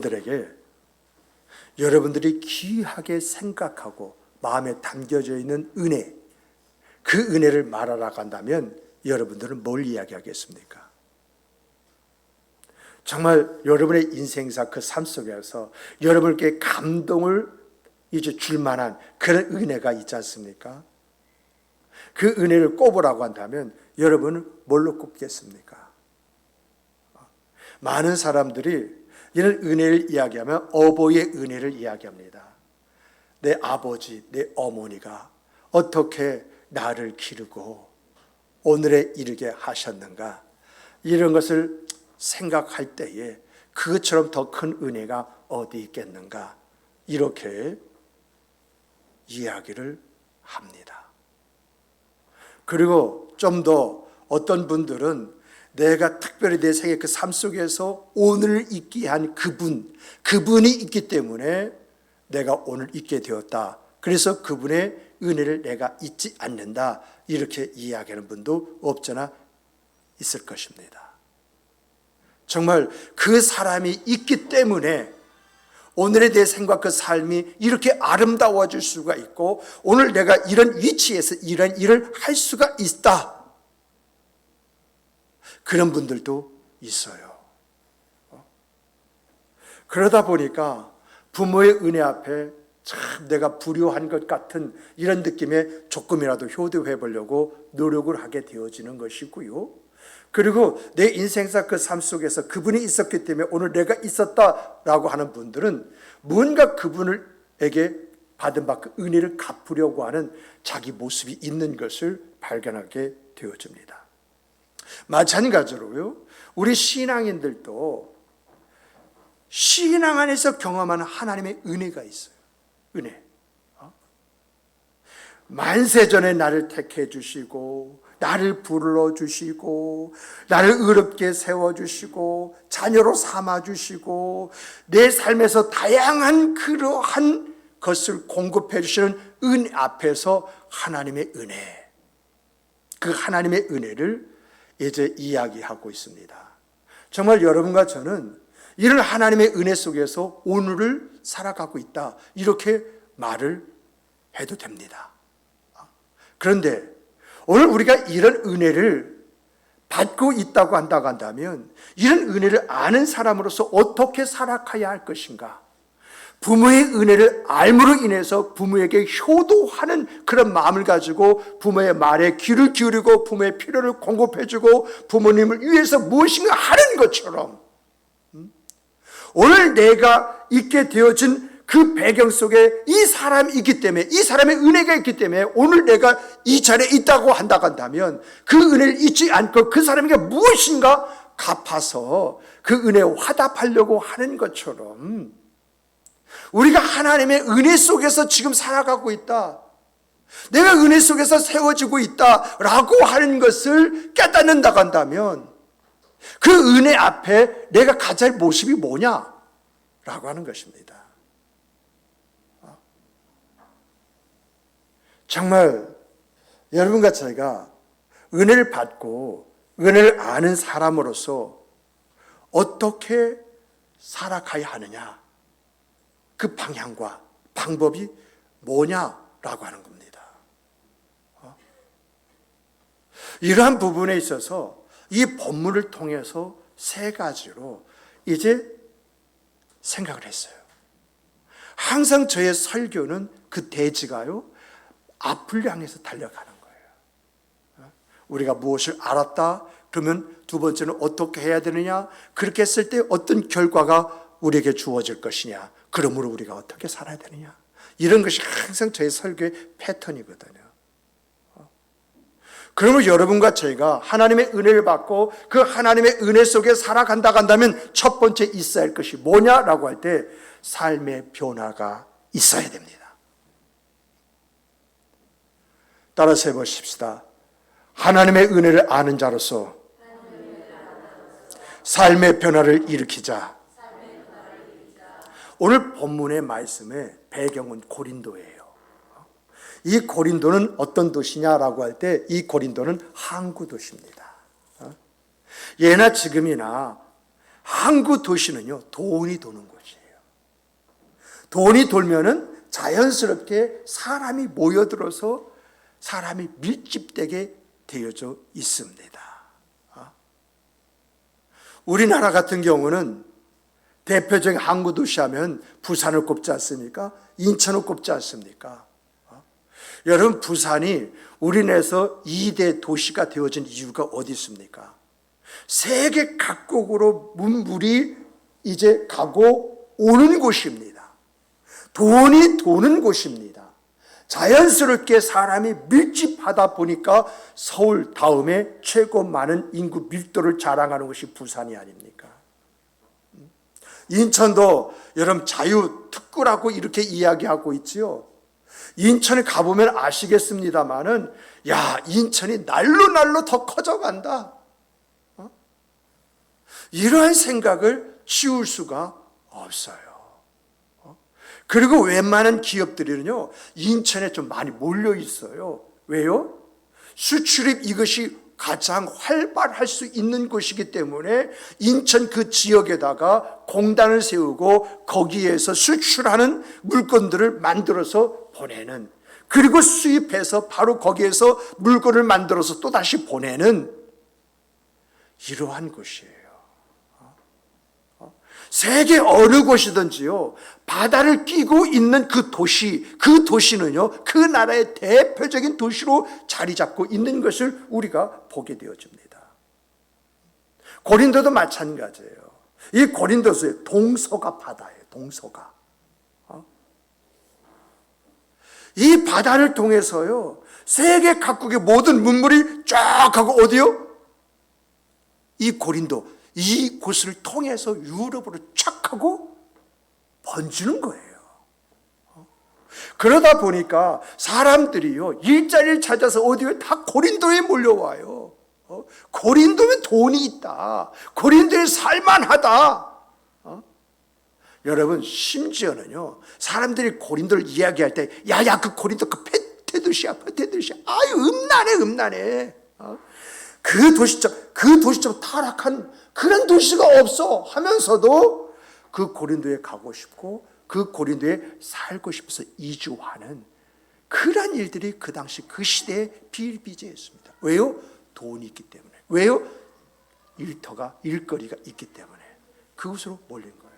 들에게 여러분들이 귀하게 생각하고 마음에 담겨져 있는 은혜, 그 은혜를 말하러 간다면 여러분들은 뭘 이야기하겠습니까? 정말 여러분의 인생사 그 삶 속에서 여러분께 감동을 이제 줄 만한 그런 은혜가 있지 않습니까? 그 은혜를 꼽으라고 한다면 여러분은 뭘로 꼽겠습니까? 많은 사람들이 이런 은혜를 이야기하면 어버이의 은혜를 이야기합니다. 내 아버지, 내 어머니가 어떻게 나를 기르고 오늘에 이르게 하셨는가, 이런 것을 생각할 때에 그것처럼 더 큰 은혜가 어디 있겠는가, 이렇게 이야기를 합니다. 그리고 좀 더 어떤 분들은 내가 특별히 내 생애 그 삶 속에서 오늘 있게 한 그분이 있기 때문에 내가 오늘 있게 되었다, 그래서 그분의 은혜를 내가 잊지 않는다, 이렇게 이야기하는 분도 없잖아 있을 것입니다. 정말 그 사람이 있기 때문에 오늘의 내 생과 그 삶이 이렇게 아름다워질 수가 있고, 오늘 내가 이런 위치에서 이런 일을 할 수가 있다, 그런 분들도 있어요. 그러다 보니까 부모의 은혜 앞에 참 내가 불효한 것 같은 이런 느낌에 조금이라도 효도해 보려고 노력을 하게 되어지는 것이고요. 그리고 내 인생사 그 삶 속에서 그분이 있었기 때문에 오늘 내가 있었다라고 하는 분들은 뭔가 그분에게 받은 바 그 은혜를 갚으려고 하는 자기 모습이 있는 것을 발견하게 되어집니다. 마찬가지로요, 우리 신앙인들도 신앙 안에서 경험하는 하나님의 은혜가 있어요. 은혜. 만세전에 나를 택해 주시고, 나를 불러주시고, 나를 의롭게 세워주시고, 자녀로 삼아주시고, 내 삶에서 다양한 그러한 것을 공급해 주시는 은혜 앞에서 하나님의 은혜, 그 하나님의 은혜를 이제 이야기하고 있습니다. 정말 여러분과 저는 이런 하나님의 은혜 속에서 오늘을 살아가고 있다, 이렇게 말을 해도 됩니다. 그런데 오늘 우리가 이런 은혜를 받고 있다고 한다면 이런 은혜를 아는 사람으로서 어떻게 살아가야 할 것인가, 부모의 은혜를 알므로 인해서 부모에게 효도하는 그런 마음을 가지고 부모의 말에 귀를 기울이고 부모의 필요를 공급해주고 부모님을 위해서 무엇인가 하는 것처럼, 오늘 내가 있게 되어진 그 배경 속에 이 사람이 있기 때문에, 이 사람의 은혜가 있기 때문에 오늘 내가 이 자리에 있다고 한다면 그 은혜를 잊지 않고 그 사람에게 무엇인가 갚아서 그 은혜에 화답하려고 하는 것처럼, 우리가 하나님의 은혜 속에서 지금 살아가고 있다, 내가 은혜 속에서 세워지고 있다라고 하는 것을 깨닫는다고 한다면 그 은혜 앞에 내가 가져야 할 모습이 뭐냐라고 하는 것입니다. 정말 여러분과 저희가 은혜를 받고 은혜를 아는 사람으로서 어떻게 살아가야 하느냐, 그 방향과 방법이 뭐냐라고 하는 겁니다. 이러한 부분에 있어서 이 본문을 통해서 세 가지로 이제 생각을 했어요. 항상 저의 설교는 그 대지가요, 앞을 향해서 달려가는 거예요. 우리가 무엇을 알았다 그러면 두 번째는 어떻게 해야 되느냐, 그렇게 했을 때 어떤 결과가 우리에게 주어질 것이냐, 그러므로 우리가 어떻게 살아야 되느냐, 이런 것이 항상 저의 설교의 패턴이거든요. 그러면 여러분과 저희가 하나님의 은혜를 받고 그 하나님의 은혜 속에 살아간다고 한다면 첫 번째 있어야 할 것이 뭐냐라고 할 때 삶의 변화가 있어야 됩니다. 따라서 해보십시다. 하나님의 은혜를 아는 자로서 삶의 변화를 일으키자. 오늘 본문의 말씀의 배경은 고린도예요. 이 고린도는 어떤 도시냐라고 할 때 이 고린도는 항구 도시입니다. 예나 지금이나 항구 도시는요, 돈이 도는 곳이에요. 돈이 돌면은 자연스럽게 사람이 모여들어서 사람이 밀집되게 되어져 있습니다. 우리나라 같은 경우는 대표적인 항구 도시 하면 부산을 꼽지 않습니까? 인천을 꼽지 않습니까? 여러분, 부산이 우리나라에서 2대 도시가 되어진 이유가 어디 있습니까? 세계 각국으로 문물이 이제 가고 오는 곳입니다. 돈이 도는 곳입니다. 자연스럽게 사람이 밀집하다 보니까 서울 다음에 최고 많은 인구 밀도를 자랑하는 것이 부산이 아닙니까? 인천도 여러분 자유특구라고 이렇게 이야기하고 있지요. 인천에 가보면 아시겠습니다마는, 야, 인천이 날로 더 커져간다. 이러한 생각을 치울 수가 없어요. 그리고 웬만한 기업들은요, 인천에 좀 많이 몰려 있어요. 왜요? 수출입 이것이 가장 활발할 수 있는 곳이기 때문에 인천 그 지역에다가 공단을 세우고 거기에서 수출하는 물건들을 만들어서 보내는, 그리고 수입해서 바로 거기에서 물건을 만들어서 또 다시 보내는 이러한 곳이에요. 세계 어느 곳이든지요, 바다를 끼고 있는 그 도시는요, 그 나라의 대표적인 도시로 자리 잡고 있는 것을 우리가 보게 되어집니다. 고린도도 마찬가지예요. 이 고린도서의 동서가 바다예요. 동서가. 이 바다를 통해서요, 세계 각국의 모든 문물이 쫙 하고 어디요? 이 고린도, 이 곳을 통해서 유럽으로 촥 하고 번지는 거예요. 그러다 보니까 사람들이요, 일자리를 찾아서 어디에 다 고린도에 몰려와요. 고린도에 돈이 있다. 고린도에 살만하다. 여러분, 심지어는요, 사람들이 고린도를 이야기할 때, 야야, 그 고린도 그 페테도시야. 아유, 음란해. 그 도시처럼 타락한 그런 도시가 없어 하면서도 그 고린도에 가고 싶고 그 고린도에 살고 싶어서 이주하는 그런 일들이 그 당시 그 시대에 비일비재했습니다. 왜요? 돈이 있기 때문에. 왜요? 일거리가 있기 때문에 그곳으로 몰린 거예요.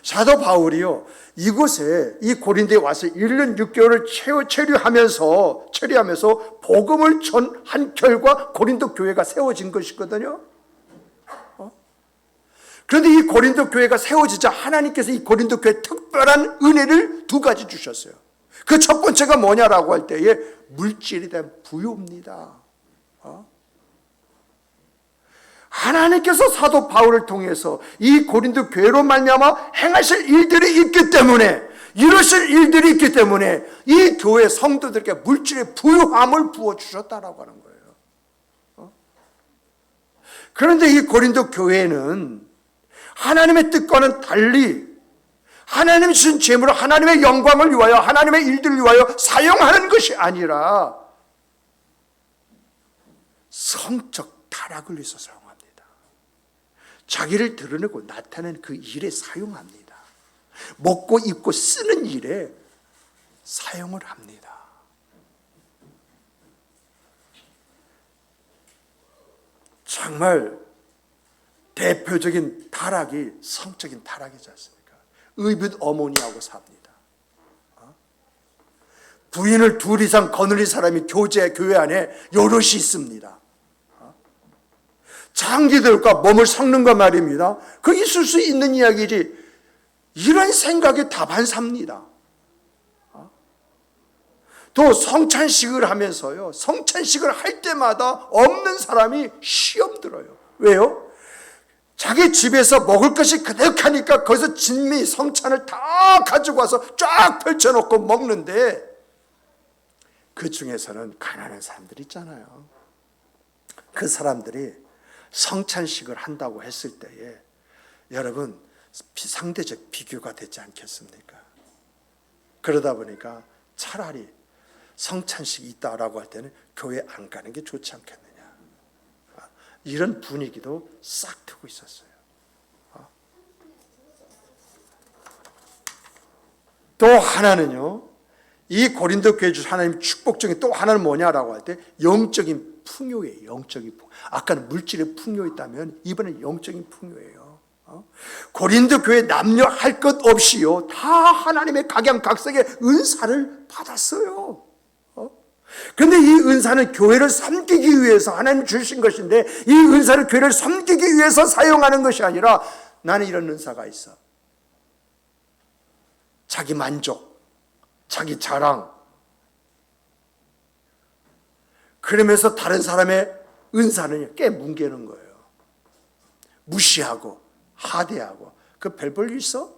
사도 바울이요, 이곳에 이 고린도에 와서 1년 6개월을 체류하면서 복음을 전한 결과 고린도 교회가 세워진 것이거든요. 그런데 이 고린도 교회가 세워지자 하나님께서 이 고린도 교회에 특별한 은혜를 2가지 주셨어요. 그 첫 번째가 뭐냐라고 할 때에 물질에 대한 부요입니다. 하나님께서 사도 바울을 통해서 이 고린도 교회로 말미암아 행하실 일들이 있기 때문에, 이루실 일들이 있기 때문에 이 교회 성도들에게 물질의 부유함을 부어주셨다라고 하는 거예요. 그런데 이 고린도 교회는 하나님의 뜻과는 달리 하나님이 주신 재물을 하나님의 영광을 위하여, 하나님의 일들을 위하여 사용하는 것이 아니라 성적 타락을 위해서 사용합니다. 자기를 드러내고 나타내는 그 일에 사용합니다. 먹고 입고 쓰는 일에 사용을 합니다. 정말 대표적인 타락이 성적인 타락이지 않습니까? 의붓 어머니하고 삽니다. 부인을 2 이상 거느린 사람이 교회 안에 여럿이 있습니다. 장기들과 몸을 섞는 것 말입니다. 그 있을 수 있는 이야기지, 이런 생각에 답안 삽니다. 또 성찬식을 하면서요, 성찬식을 할 때마다 없는 사람이 시험 들어요. 왜요? 자기 집에서 먹을 것이 그득하니까 거기서 진미 성찬을 다 가지고 와서 쫙 펼쳐놓고 먹는데, 그 중에서는 가난한 사람들 있잖아요. 그 사람들이 성찬식을 한다고 했을 때에 여러분, 상대적 비교가 되지 않겠습니까? 그러다 보니까 차라리 성찬식이 있다라고 할 때는 교회 안 가는 게 좋지 않겠느냐. 이런 분위기도 싹 트고 있었어요. 또 하나는요, 이 고린도 교회 주신 하나님 축복 중에 또 하나는 뭐냐라고 할 때 영적인 풍요예요. 영적인 풍요. 아까는 물질의 풍요였다면 이번엔 영적인 풍요예요. 고린도 교회 남녀 할 것 없이요, 다 하나님의 각양각색의 은사를 받았어요. 그런데 이 은사는 교회를 섬기기 위해서 하나님 주신 것인데, 이 은사를 교회를 섬기기 위해서 사용하는 것이 아니라, 나는 이런 은사가 있어, 자기 만족, 자기 자랑, 그러면서 다른 사람의 은사는 깨뭉개는 거예요. 무시하고 하대하고, 그 별 볼 일 있어?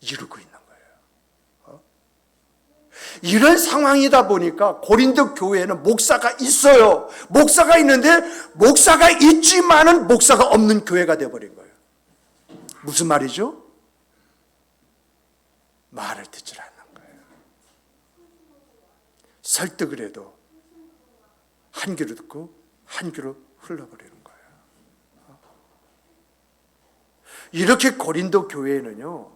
이루고 있는 거예요. 이런 상황이다 보니까 고린도 교회에는 목사가 있어요. 목사가 있는데 목사가 있지만은 목사가 없는 교회가 되어버린 거예요. 무슨 말이죠? 말을 듣지 않는 거예요. 설득을 해도 한 귀로 듣고 한 귀로 흘러버리는 거예요. 이렇게 고린도 교회는요,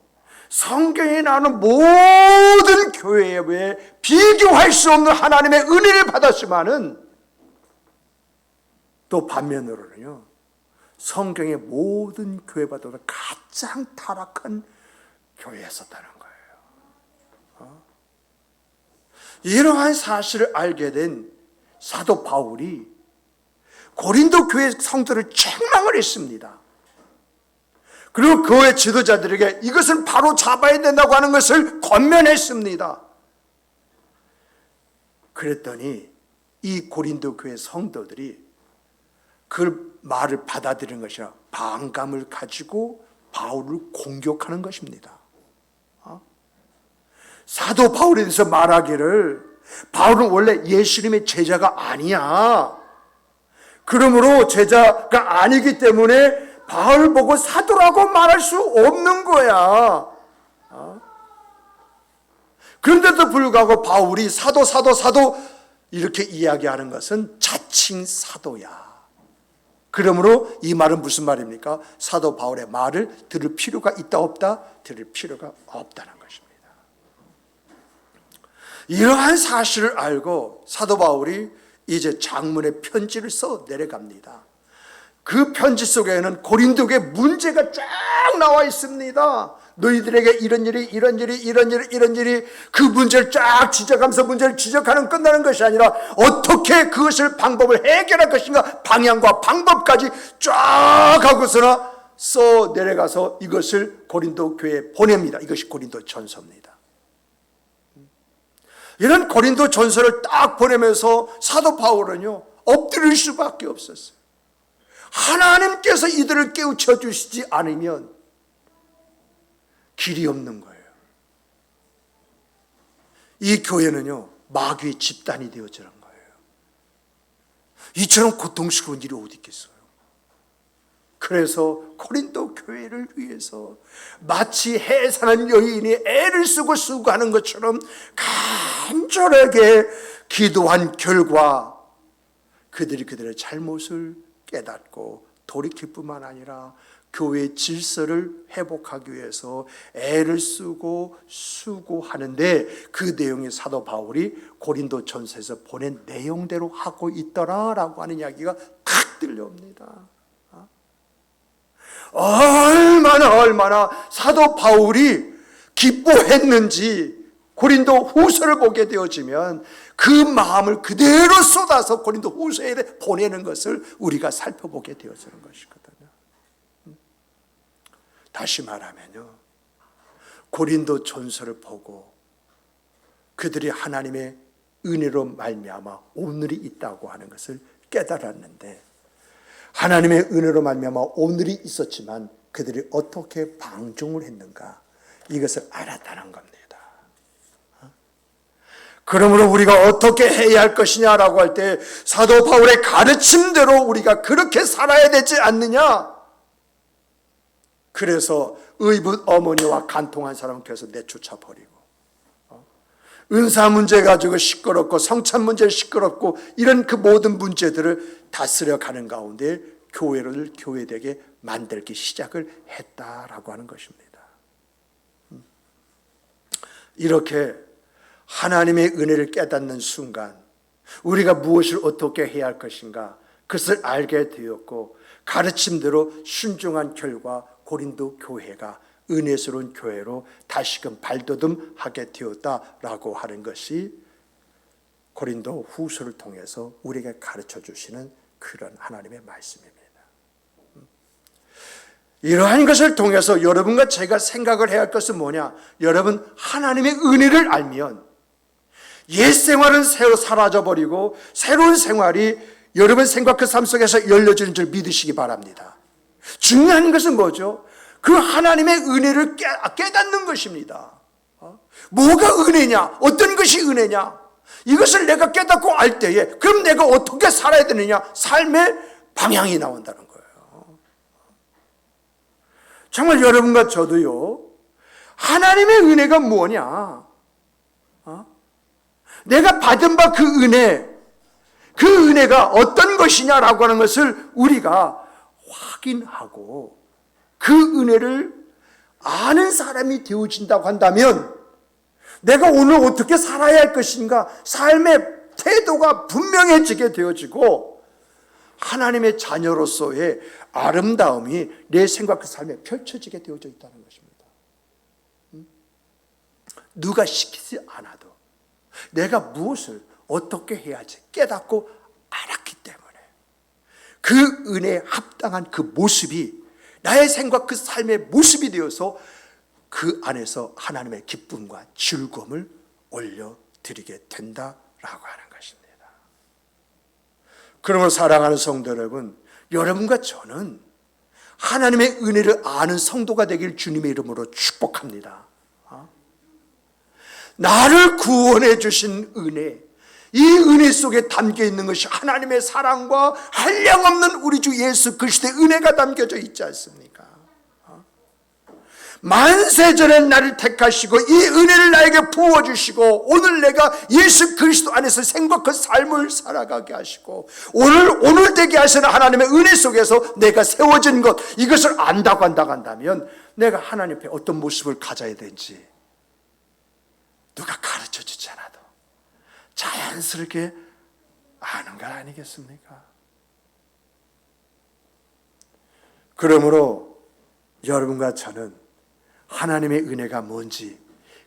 성경에 나오는 모든 교회에 비교할 수 없는 하나님의 은혜를 받았지만은, 또 반면으로는요, 성경의 모든 교회보다 가장 타락한 교회였었다는 거예요. 이러한 사실을 알게 된 사도 바울이 고린도 교회 성도를 책망을 했습니다. 그리고 교회 지도자들에게 이것을 바로 잡아야 된다고 하는 것을 권면했습니다. 그랬더니 이 고린도 교회 성도들이 그 말을 받아들이는 것이 아니라 반감을 가지고 바울을 공격하는 것입니다. 사도 바울에 대해서 말하기를, 바울은 원래 예수님의 제자가 아니야, 그러므로 제자가 아니기 때문에 바울 보고 사도라고 말할 수 없는 거야. 그런데도 불구하고 바울이 사도 이렇게 이야기하는 것은 자칭 사도야. 그러므로 이 말은 무슨 말입니까? 사도 바울의 말을 들을 필요가 있다 없다? 들을 필요가 없다는 것입니다. 이러한 사실을 알고 사도 바울이 이제 장문의 편지를 써 내려갑니다. 그 편지 속에는 고린도의 문제가 쫙 나와 있습니다. 너희들에게 이런 일이, 그 문제를 쫙 지적하면서 문제를 지적하는 끝나는 것이 아니라 어떻게 그것을 방법을 해결할 것인가, 방향과 방법까지 쫙 하고서는 써 내려가서 이것을 고린도 교회에 보냅니다. 이것이 고린도 전서입니다. 이런 고린도 전서를 딱 보내면서 사도 바울은요, 엎드릴 수밖에 없었어요. 하나님께서 이들을 깨우쳐 주시지 않으면 길이 없는 거예요. 이 교회는요, 마귀의 집단이 되어지는 거예요. 이처럼 고통스러운 일이 어디 있겠어요. 그래서 고린도 교회를 위해서 마치 해사는 여인이 애를 쓰고 하는 것처럼 간절하게 기도한 결과 그들이 그들의 잘못을 깨닫고 돌이킬 뿐만 아니라 교회의 질서를 회복하기 위해서 애를 쓰고 수고하는데, 그 내용이 사도 바울이 고린도 전서에서 보낸 내용대로 하고 있더라라고 하는 이야기가 탁 들려옵니다. 얼마나 사도 바울이 기뻐했는지 고린도 후서를 보게 되어지면 그 마음을 그대로 쏟아서 고린도 후서에 보내는 것을 우리가 살펴보게 되어지는 것이거든요. 다시 말하면요, 고린도 전서를 보고 그들이 하나님의 은혜로 말미암아 오늘이 있다고 하는 것을 깨달았는데, 하나님의 은혜로 말미암아 오늘이 있었지만 그들이 어떻게 방종을 했는가, 이것을 알았다는 겁니다. 그러므로 우리가 어떻게 해야 할 것이냐라고 할 때 사도 바울의 가르침대로 우리가 그렇게 살아야 되지 않느냐. 그래서 의붓 어머니와 간통한 사람은 계속 내쫓아 버리고, 은사 문제 가지고 시끄럽고 성찬 문제 시끄럽고 이런 그 모든 문제들을 다스려 가는 가운데 교회를 교회되게 만들기 시작을 했다라고 하는 것입니다. 이렇게 하나님의 은혜를 깨닫는 순간 우리가 무엇을 어떻게 해야 할 것인가 그것을 알게 되었고 가르침대로 순종한 결과 고린도 교회가 은혜스러운 교회로 다시금 발돋움하게 되었다라고 하는 것이 고린도 후서를 통해서 우리에게 가르쳐 주시는 그런 하나님의 말씀입니다. 이러한 것을 통해서 여러분과 제가 생각을 해야 할 것은 뭐냐? 여러분, 하나님의 은혜를 알면 옛 생활은 새로 사라져버리고 새로운 생활이 여러분 생각 그 삶 속에서 열려지는 줄 믿으시기 바랍니다. 중요한 것은 뭐죠? 그 하나님의 은혜를 깨닫는 것입니다. 뭐가 은혜냐? 어떤 것이 은혜냐? 이것을 내가 깨닫고 알 때에 그럼 내가 어떻게 살아야 되느냐? 삶의 방향이 나온다는 거예요. 정말 여러분과 저도요, 하나님의 은혜가 뭐냐? 내가 받은 바 그 은혜가 어떤 것이냐라고 하는 것을 우리가 확인하고 그 은혜를 아는 사람이 되어진다고 한다면 내가 오늘 어떻게 살아야 할 것인가 삶의 태도가 분명해지게 되어지고 하나님의 자녀로서의 아름다움이 내 생각 그 삶에 펼쳐지게 되어져 있다는 것입니다. 누가 시키지 않아도 내가 무엇을 어떻게 해야지 깨닫고 알았기 때문에 그 은혜에 합당한 그 모습이 나의 생각 그 삶의 모습이 되어서 그 안에서 하나님의 기쁨과 즐거움을 올려드리게 된다라고 하는 것입니다. 그러므로 사랑하는 성도 여러분, 여러분과 저는 하나님의 은혜를 아는 성도가 되길 주님의 이름으로 축복합니다. 나를 구원해 주신 은혜, 이 은혜 속에 담겨 있는 것이 하나님의 사랑과 한량없는 우리 주 예수 그리스도의 은혜가 담겨져 있지 않습니까? 만세전에 나를 택하시고 이 은혜를 나에게 부어주시고 오늘 내가 예수 그리스도 안에서 생각한 삶을 살아가게 하시고 오늘 되게 하시는 하나님의 은혜 속에서 내가 세워진 것, 이것을 안다고 한다면 내가 하나님 앞에 어떤 모습을 가져야 되는지 누가 가르쳐주지 않아도 자연스럽게 아는 거 아니겠습니까? 그러므로 여러분과 저는 하나님의 은혜가 뭔지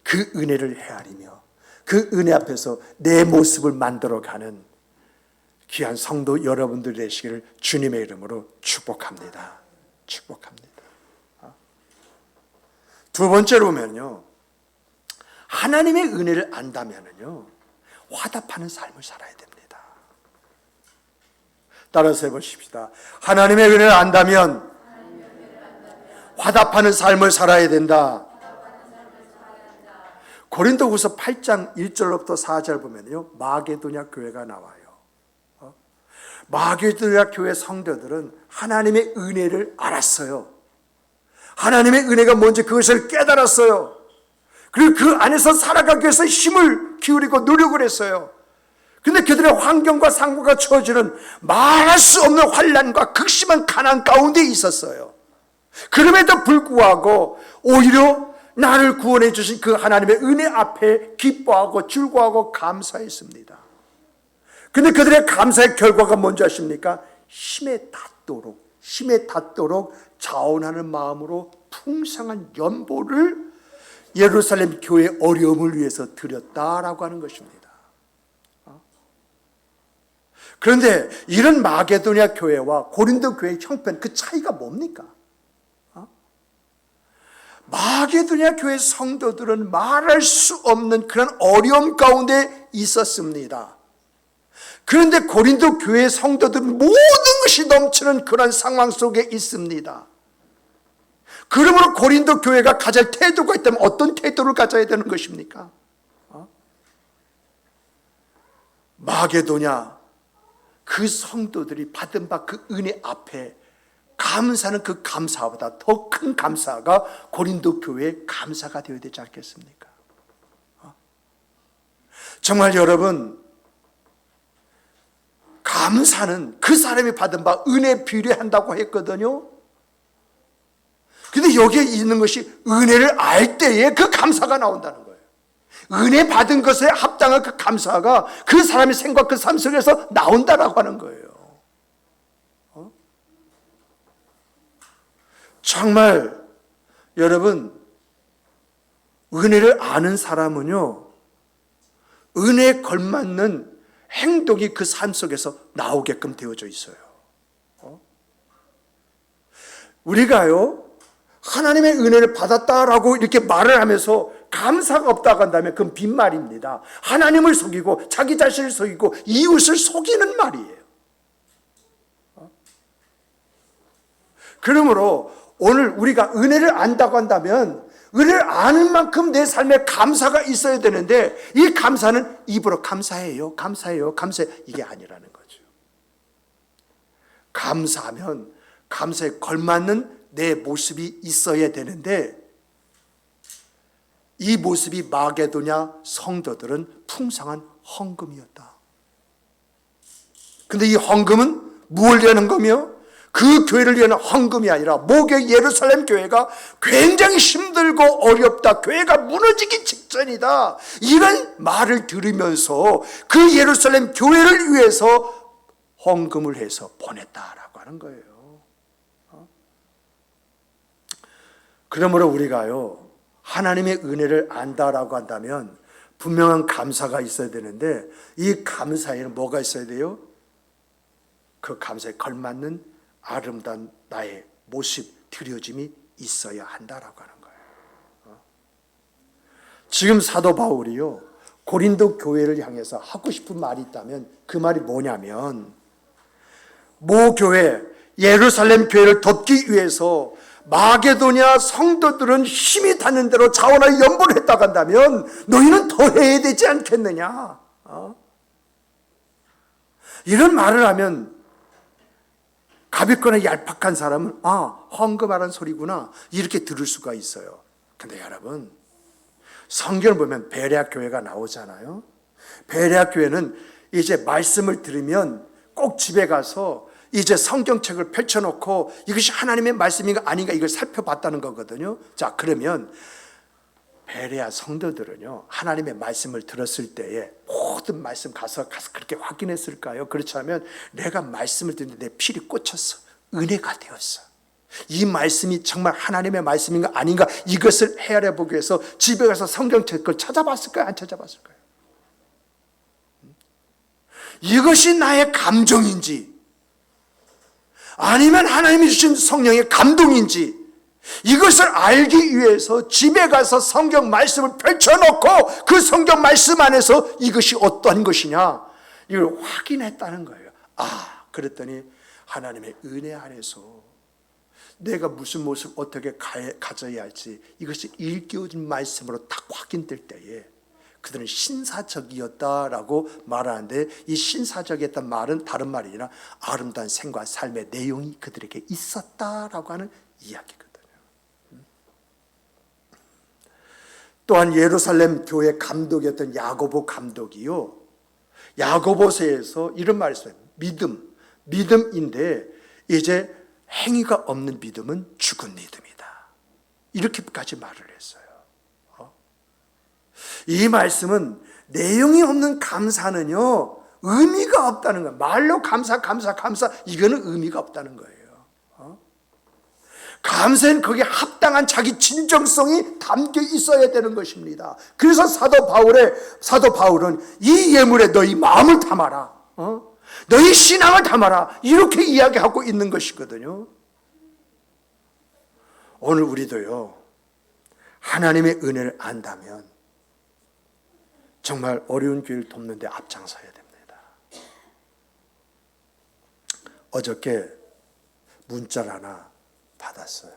그 은혜를 헤아리며 그 은혜 앞에서 내 모습을 만들어가는 귀한 성도 여러분들 되시기를 주님의 이름으로 축복합니다. 축복합니다. 두 번째로 보면요, 하나님의 은혜를 안다면요 화답하는 삶을 살아야 됩니다. 따라서 해보십시다. 하나님의 은혜를 안다면 화답하는 삶을 살아야 된다. 고린도후서 8장 1절부터 4절 보면요, 마게도냐 교회가 나와요. 마게도냐 교회 성도들은 하나님의 은혜를 알았어요. 하나님의 은혜가 뭔지 그것을 깨달았어요. 그리고 그 안에서 살아가기 위해서 힘을 기울이고 노력을 했어요. 그런데 그들의 환경과 상황과 처지는 말할 수 없는 환난과 극심한 가난 가운데 있었어요. 그럼에도 불구하고 오히려 나를 구원해 주신 그 하나님의 은혜 앞에 기뻐하고 즐거워하고 감사했습니다. 그런데 그들의 감사의 결과가 뭔지 아십니까? 힘에 닿도록 자원하는 마음으로 풍성한 연보를 예루살렘 교회의 어려움을 위해서 드렸다라고 하는 것입니다. 그런데 이런 마게도냐 교회와 고린도 교회의 형편, 그 차이가 뭡니까? 마게도냐 교회 성도들은 말할 수 없는 그런 어려움 가운데 있었습니다. 그런데 고린도 교회 성도들은 모든 것이 넘치는 그런 상황 속에 있습니다. 그러므로 고린도 교회가 가질 태도가 있다면 어떤 태도를 가져야 되는 것입니까? 마게도냐 그 성도들이 받은 바 그 은혜 앞에 감사는 그 감사보다 더 큰 감사가 고린도 교회의 감사가 되어야 되지 않겠습니까? 정말 여러분, 감사는 그 사람이 받은 바 은혜에 비례한다고 했거든요. 근데 여기에 있는 것이 은혜를 알 때에 그 감사가 나온다는 거예요. 은혜 받은 것에 합당한 그 감사가 그 사람의 생각, 그 삶 속에서 나온다라고 하는 거예요. 정말 여러분, 은혜를 아는 사람은요, 은혜에 걸맞는 행동이 그 삶 속에서 나오게끔 되어져 있어요. 우리가요, 하나님의 은혜를 받았다라고 이렇게 말을 하면서 감사가 없다고 한다면 그건 빈말입니다. 하나님을 속이고 자기 자신을 속이고 이웃을 속이는 말이에요. 그러므로 오늘 우리가 은혜를 안다고 한다면 은혜를 아는 만큼 내 삶에 감사가 있어야 되는데, 이 감사는 입으로 감사해요, 감사해요, 감사해요, 이게 아니라는 거죠. 감사하면 감사에 걸맞는 내 모습이 있어야 되는데, 이 모습이 마게도냐 성도들은 풍성한 헌금이었다. 근데 이 헌금은 무엇을 위한 거며, 그 교회를 위한 헌금이 아니라 모교 예루살렘 교회가 굉장히 힘들고 어렵다, 교회가 무너지기 직전이다, 이런 말을 들으면서 그 예루살렘 교회를 위해서 헌금을 해서 보냈다라고 하는 거예요. 그러므로 우리가요, 하나님의 은혜를 안다라고 한다면 분명한 감사가 있어야 되는데, 이 감사에는 뭐가 있어야 돼요? 그 감사에 걸맞는 아름다운 나의 모습, 드려짐이 있어야 한다라고 하는 거예요. 지금 사도 바울이요, 고린도 교회를 향해서 하고 싶은 말이 있다면 그 말이 뭐냐면, 모 교회, 예루살렘 교회를 돕기 위해서 마게도냐 성도들은 힘이 닿는 대로 자원을 연보를 했다고 한다면 너희는 더 해야 되지 않겠느냐. 이런 말을 하면 가볍거나 얄팍한 사람은 헌금하라는 소리구나, 이렇게 들을 수가 있어요. 근데 여러분, 성경을 보면 베레아 교회가 나오잖아요. 베레아 교회는 이제 말씀을 들으면 꼭 집에 가서 이제 성경책을 펼쳐놓고 이것이 하나님의 말씀인가 아닌가 이걸 살펴봤다는 거거든요. 자, 그러면 베레아 성도들은요, 하나님의 말씀을 들었을 때에 모든 말씀 가서 그렇게 확인했을까요? 그렇지 않으면 내가 말씀을 듣는데 내 필이 꽂혔어, 은혜가 되었어, 이 말씀이 정말 하나님의 말씀인가 아닌가 이것을 헤아려 보기 위해서 집에 가서 성경책을 찾아봤을까요? 안 찾아봤을까요? 이것이 나의 감정인지 아니면 하나님이 주신 성령의 감동인지, 이것을 알기 위해서 집에 가서 성경 말씀을 펼쳐놓고 그 성경 말씀 안에서 이것이 어떠한 것이냐 이걸 확인했다는 거예요. 그랬더니 하나님의 은혜 안에서 내가 무슨 모습 어떻게 가져야 할지 이것이 일깨워진 말씀으로 딱 확인될 때에 그들은 신사적이었다라고 말하는데, 이 신사적이었단 말은 다른 말이 아니라 아름다운 생과 삶의 내용이 그들에게 있었다라고 하는 이야기거든요. 또한 예루살렘 교회 감독이었던 야고보 감독이요, 야고보서에서 이런 말을 써요. 믿음인데 이제 행위가 없는 믿음은 죽은 믿음이다, 이렇게까지 말을 했어요. 이 말씀은 내용이 없는 감사는요 의미가 없다는 거예요. 말로 감사 이거는 의미가 없다는 거예요. 감사는 거기에 합당한 자기 진정성이 담겨 있어야 되는 것입니다. 그래서 사도 바울은 이 예물에 너희 마음을 담아라, 너희 신앙을 담아라, 이렇게 이야기하고 있는 것이거든요. 오늘 우리도요, 하나님의 은혜를 안다면 정말 어려운 교회를 돕는 데 앞장서야 됩니다. 어저께 문자를 하나 받았어요.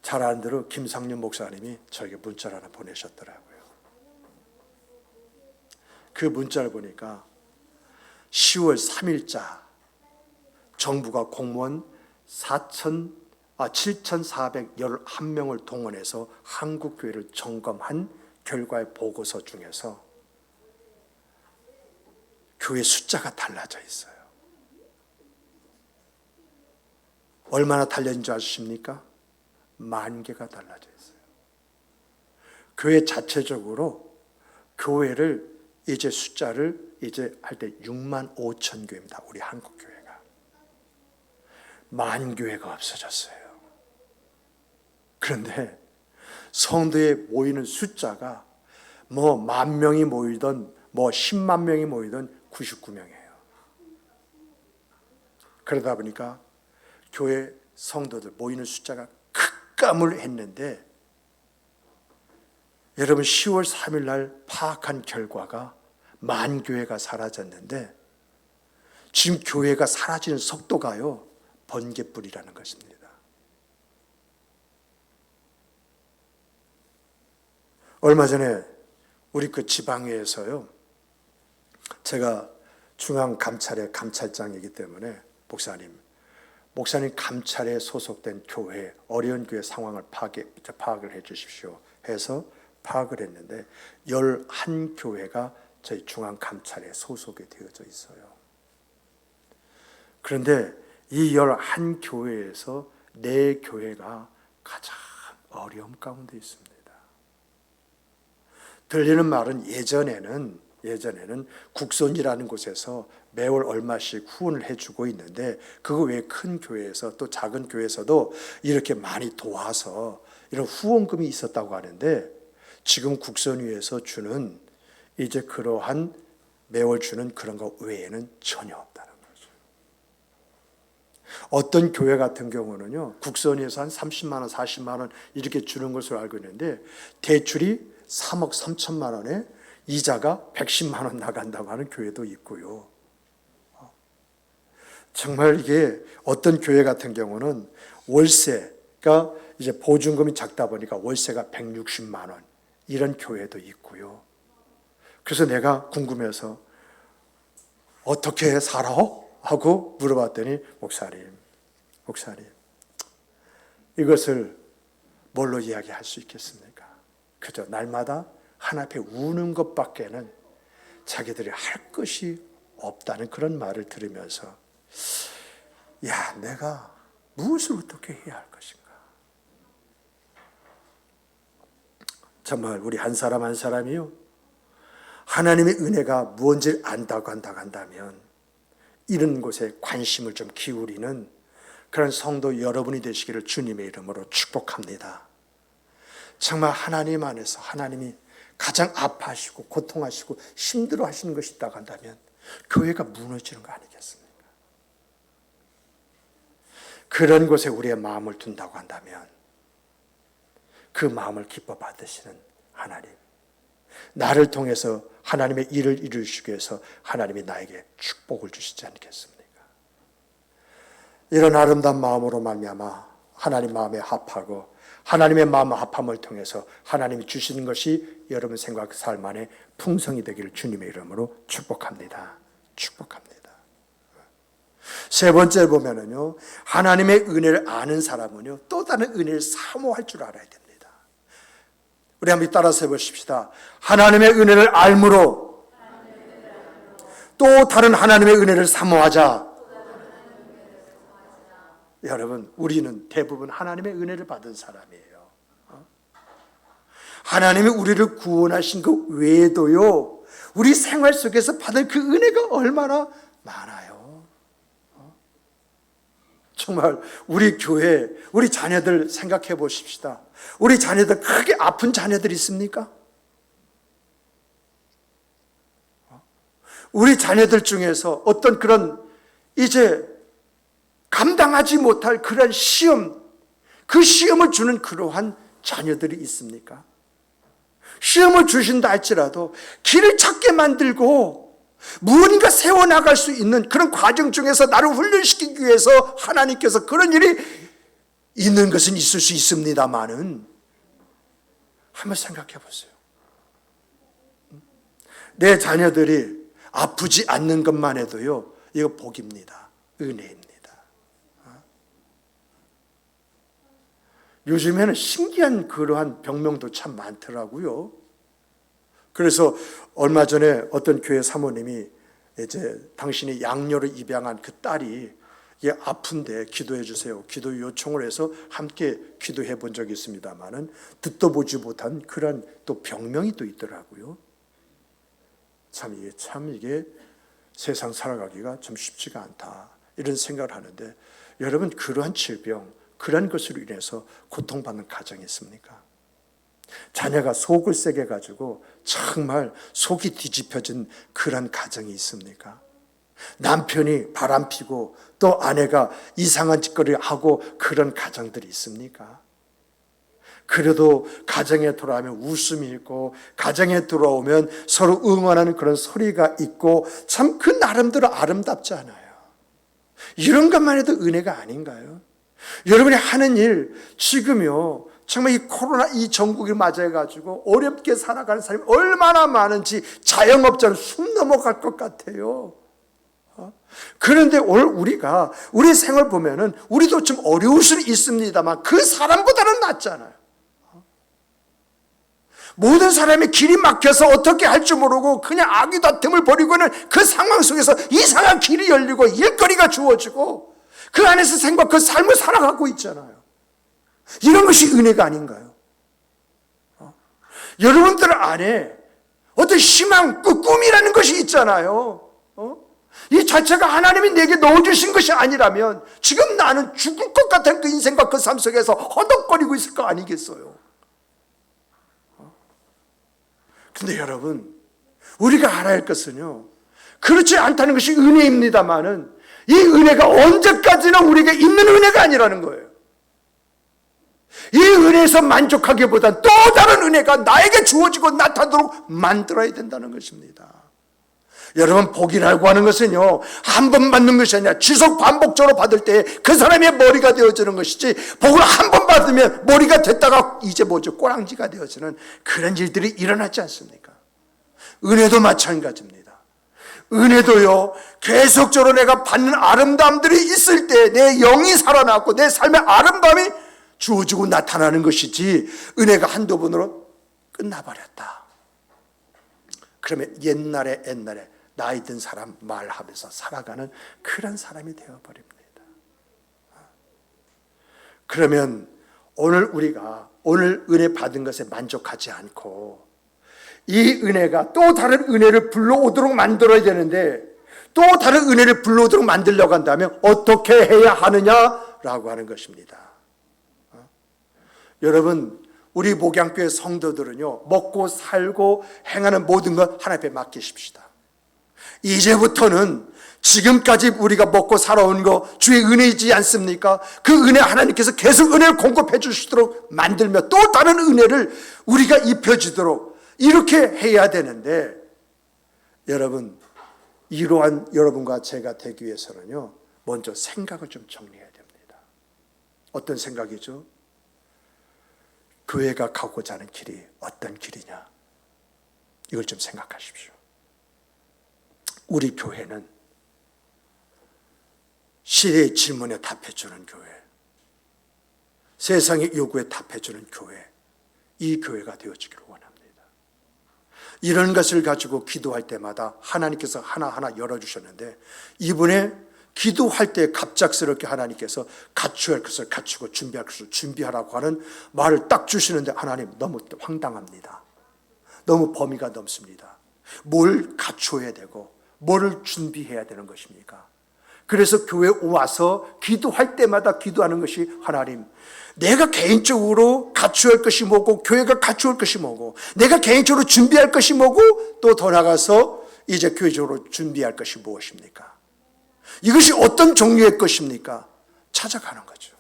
잘 아는 대로 김상윤 목사님이 저에게 문자를 하나 보내셨더라고요. 그 문자를 보니까 10월 3일자 정부가 공무원 7,411명을 동원해서 한국교회를 점검한 결과의 보고서 중에서 교회 숫자가 달라져 있어요. 얼마나 달라진 줄 아십니까? 10,000개가 달라져 있어요. 교회 자체적으로 교회를 이제 숫자를 이제 할 때 65,000교회입니다. 우리 한국 교회가. 만교회가 없어졌어요. 그런데 성도에 모이는 숫자가 뭐 10,000명이 모이든 뭐 10만 명이 모이든 99명이에요. 그러다 보니까 교회 성도들 모이는 숫자가 급감을 했는데, 여러분 10월 3일 날 파악한 결과가 만교회가 사라졌는데, 지금 교회가 사라지는 속도가요, 번개불이라는 것입니다. 얼마 전에 우리 그 지방회에서요, 제가 중앙감찰의 감찰장이기 때문에 목사님 감찰에 소속된 교회, 어려운 교회 상황을 파악을 해 주십시오 해서 파악을 했는데 11교회가 저희 중앙감찰에 소속이 되어져 있어요. 그런데 이 11교회에서 4교회가 가장 어려움 가운데 있습니다. 들리는 말은 예전에는 국선이라는 곳에서 매월 얼마씩 후원을 해주고 있는데, 그거 외에 큰 교회에서 또 작은 교회에서도 이렇게 많이 도와서 이런 후원금이 있었다고 하는데, 지금 국선위에서 주는 이제 그러한 매월 주는 그런 것 외에는 전혀 없다는 거죠. 어떤 교회 같은 경우는요, 국선위에서 한 30만 원, 40만 원 이렇게 주는 것으로 알고 있는데, 대출이 3억 3천만 원에 이자가 110만 원 나간다고 하는 교회도 있고요. 정말 이게 어떤 교회 같은 경우는 월세가 이제 보증금이 작다 보니까 월세가 160만 원 이런 교회도 있고요. 그래서 내가 궁금해서 어떻게 살아? 하고 물어봤더니 목사님 이것을 뭘로 이야기할 수 있겠습니까? 그저 날마다 하나 앞에 우는 것밖에는 자기들이 할 것이 없다는 그런 말을 들으면서, 야, 내가 무엇을 어떻게 해야 할 것인가? 정말 우리 한 사람 한 사람이요, 하나님의 은혜가 무언지를 안다고 한다면 이런 곳에 관심을 좀 기울이는 그런 성도 여러분이 되시기를 주님의 이름으로 축복합니다. 정말 하나님 안에서 하나님이 가장 아파하시고 고통하시고 힘들어하시는 것이 있다고 한다면 교회가 무너지는 거 아니겠습니까? 그런 곳에 우리의 마음을 둔다고 한다면 그 마음을 기뻐 받으시는 하나님, 나를 통해서 하나님의 일을 이루시기 위해서 하나님이 나에게 축복을 주시지 않겠습니까? 이런 아름다운 마음으로 말미암아 하나님 마음에 합하고 하나님의 마음 합함을 통해서 하나님이 주시는 것이 여러분 생각 삶 안에 풍성이 되기를 주님의 이름으로 축복합니다. 축복합니다. 세 번째 보면은요, 하나님의 은혜를 아는 사람은요, 또 다른 은혜를 사모할 줄 알아야 됩니다. 우리 한번 따라서 해보십시다. 하나님의 은혜를 알므로 또 다른 하나님의 은혜를 사모하자. 여러분, 우리는 대부분 하나님의 은혜를 받은 사람이에요. 하나님이 우리를 구원하신 것 외에도요, 우리 생활 속에서 받은 그 은혜가 얼마나 많아요. 정말 우리 교회, 우리 자녀들 생각해 보십시다. 우리 자녀들 크게 아픈 자녀들 있습니까? 우리 자녀들 중에서 어떤 그런 이제 감당하지 못할 그런 시험, 그 시험을 주는 그러한 자녀들이 있습니까? 시험을 주신다 할지라도 길을 찾게 만들고 무언가 세워나갈 수 있는 그런 과정 중에서 나를 훈련시키기 위해서 하나님께서 그런 일이 있는 것은 있을 수 있습니다만은, 한번 생각해 보세요. 내 자녀들이 아프지 않는 것만 해도요, 이거 복입니다. 은혜입니다. 요즘에는 신기한 그러한 병명도 참 많더라고요. 그래서 얼마 전에 어떤 교회 사모님이 이제 당신이 양녀를 입양한 그 딸이 이게 아픈데 기도해 주세요. 기도 요청을 해서 함께 기도해 본 적이 있습니다만은 듣도 보지 못한 그런 또 병명이 또 있더라고요. 참 이게 세상 살아가기가 좀 쉽지가 않다, 이런 생각을 하는데, 여러분 그러한 질병, 그런 것으로 인해서 고통받는 가정이 있습니까? 자녀가 속을 세게 가지고 정말 속이 뒤집혀진 그런 가정이 있습니까? 남편이 바람피고 또 아내가 이상한 짓거리를 하고 그런 가정들이 있습니까? 그래도 가정에 돌아오면 웃음이 있고, 가정에 들어오면 서로 응원하는 그런 소리가 있고, 참 그 나름대로 아름답지 않아요? 이런 것만 해도 은혜가 아닌가요? 여러분이 하는 일, 지금요 정말 이 코로나 이 전국을 맞이해가지고 어렵게 살아가는 사람이 얼마나 많은지 자영업자는 숨 넘어갈 것 같아요. 그런데 오늘 우리가 우리 생활 보면은 우리도 좀 어려울 수는 있습니다만 그 사람보다는 낫잖아요. 모든 사람이 길이 막혀서 어떻게 할 줄 모르고 그냥 악의 다툼을 벌이고는 그 상황 속에서 이상한 길이 열리고 일거리가 주어지고 그 안에서 생각, 그 삶을 살아가고 있잖아요. 이런 것이 은혜가 아닌가요? 여러분들 안에 어떤 희망, 그 꿈이라는 것이 있잖아요. 이 자체가 하나님이 내게 넣어주신 것이 아니라면 지금 나는 죽을 것 같은 그 인생과 그 삶 속에서 허덕거리고 있을 거 아니겠어요? 근데 여러분, 우리가 알아야 할 것은요, 그렇지 않다는 것이 은혜입니다만은 이 은혜가 언제까지나 우리에게 있는 은혜가 아니라는 거예요. 이 은혜에서 만족하기보다 또 다른 은혜가 나에게 주어지고 나타나도록 만들어야 된다는 것입니다. 여러분, 복이라고 하는 것은요, 한 번 받는 것이 아니라 지속 반복적으로 받을 때 그 사람의 머리가 되어지는 것이지, 복을 한 번 받으면 머리가 됐다가 이제 뭐죠, 꼬랑지가 되어지는 그런 일들이 일어나지 않습니까? 은혜도 마찬가지입니다. 은혜도요, 계속적으로 내가 받는 아름다움들이 있을 때 내 영이 살아나고 내 삶의 아름다움이 주어지고 나타나는 것이지, 은혜가 한두 번으로 끝나버렸다 그러면 옛날에 나이 든 사람 말하면서 살아가는 그런 사람이 되어버립니다. 그러면 오늘 우리가 오늘 은혜 받은 것에 만족하지 않고 이 은혜가 또 다른 은혜를 불러오도록 만들어야 되는데, 또 다른 은혜를 불러오도록 만들려고 한다면 어떻게 해야 하느냐라고 하는 것입니다. 여러분, 우리 목양교회 성도들은요, 먹고 살고 행하는 모든 것 하나님 앞에 맡기십시다. 이제부터는 지금까지 우리가 먹고 살아온 거 주의 은혜이지 않습니까? 그 은혜 하나님께서 계속 은혜를 공급해 주시도록 만들며 또 다른 은혜를 우리가 입혀지도록 이렇게 해야 되는데, 여러분, 이러한 여러분과 제가 되기 위해서는요, 먼저 생각을 좀 정리해야 됩니다. 어떤 생각이죠? 교회가 가고자 하는 길이 어떤 길이냐, 이걸 좀 생각하십시오. 우리 교회는 시대의 질문에 답해주는 교회, 세상의 요구에 답해주는 교회, 이 교회가 되어지기를 원합니다. 이런 것을 가지고 기도할 때마다 하나님께서 하나하나 열어주셨는데, 이번에 기도할 때 갑작스럽게 하나님께서 갖춰야 할 것을 갖추고 준비할 것을 준비하라고 하는 말을 딱 주시는데, 하나님 너무 황당합니다. 너무 범위가 넘습니다. 뭘 갖춰야 되고 뭐를 준비해야 되는 것입니까? 그래서 교회에 와서 기도할 때마다 기도하는 것이, 하나님, 내가 개인적으로 갖춰야 할 것이 뭐고 교회가 갖춰야 할 것이 뭐고 내가 개인적으로 준비할 것이 뭐고 또 더 나가서 이제 교회적으로 준비할 것이 무엇입니까? 이것이 어떤 종류의 것입니까? 찾아가는 거죠.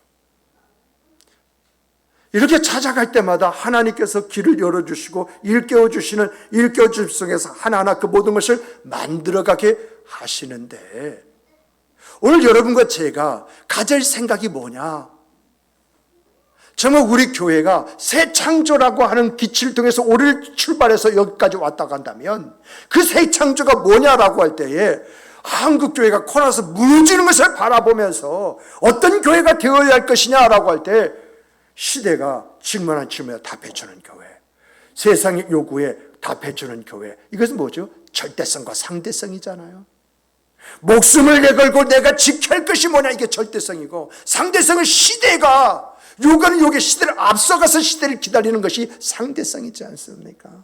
이렇게 찾아갈 때마다 하나님께서 길을 열어주시고 일깨워주시는 일깨워주심 속에서 하나하나 그 모든 것을 만들어가게 하시는데, 오늘 여러분과 제가 가질 생각이 뭐냐? 정말 우리 교회가 새 창조라고 하는 기치를 통해서 오늘 출발해서 여기까지 왔다 간다면 그 새 창조가 뭐냐라고 할 때에, 한국 교회가 코로나에서 무너지는 것을 바라보면서 어떤 교회가 되어야 할 것이냐라고 할 때, 시대가 질문한 질문에 답해주는 교회, 세상의 요구에 답해주는 교회, 이것은 뭐죠? 절대성과 상대성이잖아요. 목숨을 내걸고 내가 지킬 것이 뭐냐, 이게 절대성이고, 상대성은 시대가 요거는 요게 시대를 앞서가서 시대를 기다리는 것이 상대성이지 않습니까?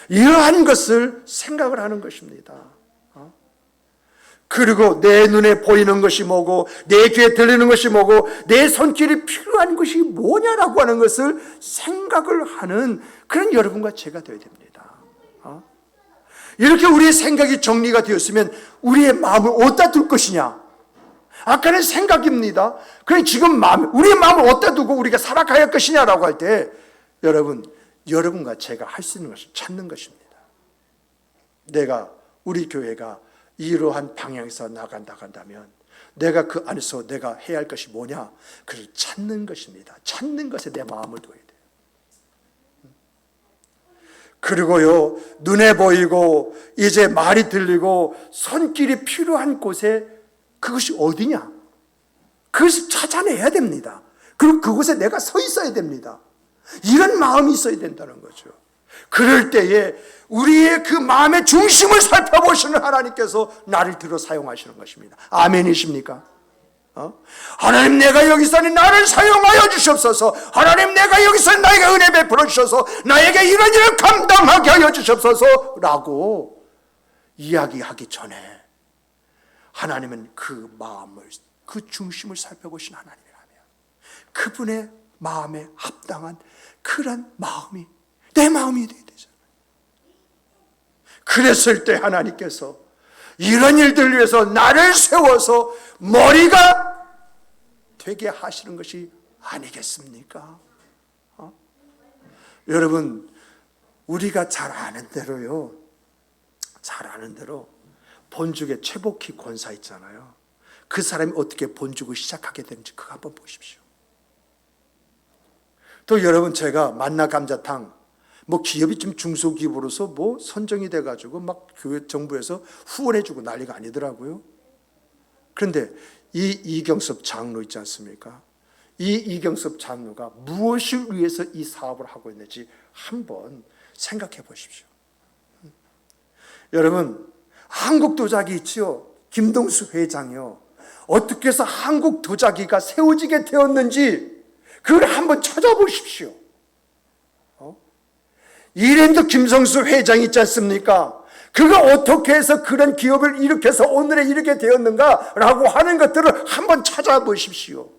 이러한 것을 생각을 하는 것입니다. 그리고 내 눈에 보이는 것이 뭐고 내 귀에 들리는 것이 뭐고 내 손길이 필요한 것이 뭐냐라고 하는 것을 생각을 하는 그런 여러분과 제가 되어야 됩니다. 이렇게 우리의 생각이 정리가 되었으면 우리의 마음을 어디다 둘 것이냐? 아까는 생각입니다. 그럼 지금 우리의 마음을 어디다 두고 우리가 살아가야 할 것이냐라고 할 때 여러분과 제가 할 수 있는 것을 찾는 것입니다. 우리 교회가 이러한 방향에서 나간다면 내가 그 안에서 내가 해야 할 것이 뭐냐? 그를 찾는 것입니다. 찾는 것에 내 마음을 둬야 돼요. 그리고요, 눈에 보이고 이제 말이 들리고 손길이 필요한 곳에 그것이 어디냐? 그것을 찾아내야 됩니다. 그리고 그곳에 내가 서 있어야 됩니다. 이런 마음이 있어야 된다는 거죠. 그럴 때에 우리의 그 마음의 중심을 살펴보시는 하나님께서 나를 들어 사용하시는 것입니다. 아멘이십니까? 하나님, 내가 여기서 나를 사용하여 주시옵소서. 하나님, 내가 여기서 나에게 은혜 베풀어 주셔서 나에게 이런 일을 감당하게 하여 주시옵소서 라고 이야기하기 전에 하나님은 그 마음을, 그 중심을 살펴보신 하나님이라면 그분의 마음에 합당한 그런 마음이 내 마음이 되어야 되잖아요. 그랬을 때 하나님께서 이런 일들을 위해서 나를 세워서 머리가 되게 하시는 것이 아니겠습니까? 여러분, 우리가 잘 아는 대로 본죽의 최복희 권사 있잖아요. 그 사람이 어떻게 본죽을 시작하게 되는지 그거 한번 보십시오. 또 여러분, 제가 만나 감자탕 기업이 좀 중소기업으로서 선정이 돼가지고 막 교회 정부에서 후원해주고 난리가 아니더라고요. 그런데 이 이경섭 장로 있지 않습니까? 이 이경섭 장로가 무엇을 위해서 이 사업을 하고 있는지 한번 생각해 보십시오. 여러분, 한국 도자기 있지요? 김동수 회장이요. 어떻게 해서 한국 도자기가 세워지게 되었는지 그걸 한번 찾아보십시오. 이랜드 김성수 회장 있지 않습니까? 그가 어떻게 해서 그런 기업을 일으켜서 오늘에 이르게 되었는가라고 하는 것들을 한번 찾아보십시오.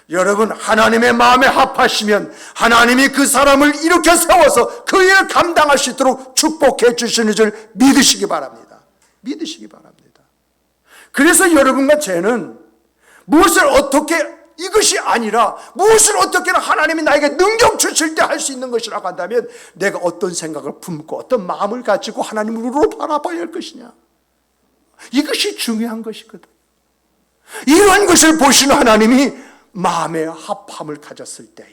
여러분, 하나님의 마음에 합하시면 하나님이 그 사람을 일으켜 세워서 그 일을 감당할 수 있도록 축복해 주시는 줄 믿으시기 바랍니다. 믿으시기 바랍니다. 그래서 여러분과 저는 무엇을 어떻게, 이것이 아니라 무엇을 어떻게 하나님이 나에게 능력 주실 때 할 수 있는 것이라고 한다면 내가 어떤 생각을 품고 어떤 마음을 가지고 하나님으로 바라봐야 할 것이냐, 이것이 중요한 것이거든. 이러한 것을 보시는 하나님이 마음의 합함을 가졌을 때에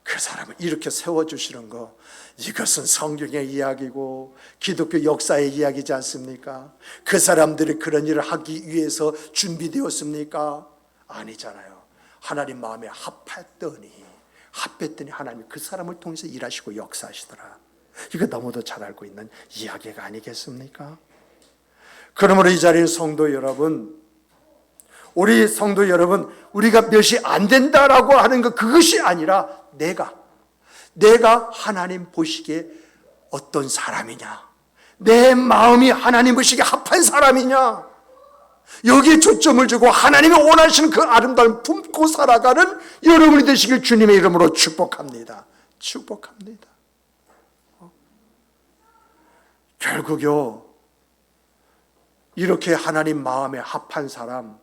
그 사람을 이렇게 세워주시는 거, 이것은 성경의 이야기고 기독교 역사의 이야기지 않습니까? 그 사람들이 그런 일을 하기 위해서 준비되었습니까? 아니잖아요. 하나님 마음에 합했더니 하나님이 그 사람을 통해서 일하시고 역사하시더라. 이거 너무도 잘 알고 있는 이야기가 아니겠습니까? 그러므로 이 자리에 성도 여러분, 우리 성도 여러분, 우리가 몇이 안 된다라고 하는 것, 그것이 아니라 내가 하나님 보시기에 어떤 사람이냐, 내 마음이 하나님 보시기에 합한 사람이냐, 여기에 초점을 주고 하나님이 원하시는 그 아름다움을 품고 살아가는 여러분이 되시길 주님의 이름으로 축복합니다. 축복합니다. 결국요, 이렇게 하나님 마음에 합한 사람,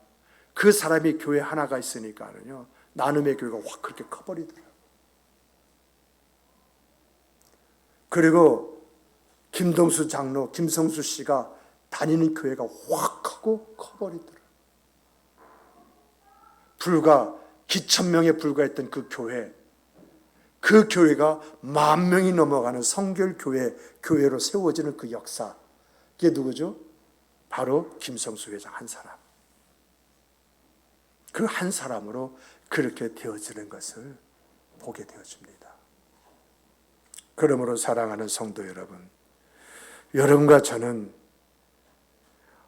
그 사람이 교회 하나가 있으니까는요, 나눔의 교회가 확 그렇게 커버리더라고요. 그리고 김동수 장로, 김성수 씨가 다니는 교회가 확 하고 커버리더라고요. 불과 기천명에 불과했던 그 교회가 10,000명이 넘어가는 성결교회로 세워지는 그 역사, 그게 누구죠? 바로 김성수 회장 한 사람. 그 한 사람으로 그렇게 되어지는 것을 보게 되어집니다. 그러므로 사랑하는 성도 여러분, 여러분과 저는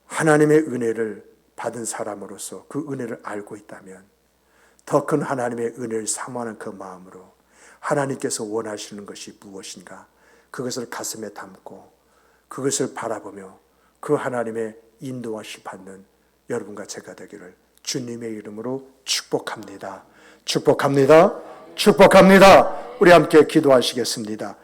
하나님의 은혜를 받은 사람으로서 그 은혜를 알고 있다면 더 큰 하나님의 은혜를 사모하는 그 마음으로 하나님께서 원하시는 것이 무엇인가 그것을 가슴에 담고 그것을 바라보며 그 하나님의 인도하심 받는 여러분과 제가 되기를 주님의 이름으로 축복합니다. 축복합니다. 축복합니다. 우리 함께 기도하시겠습니다.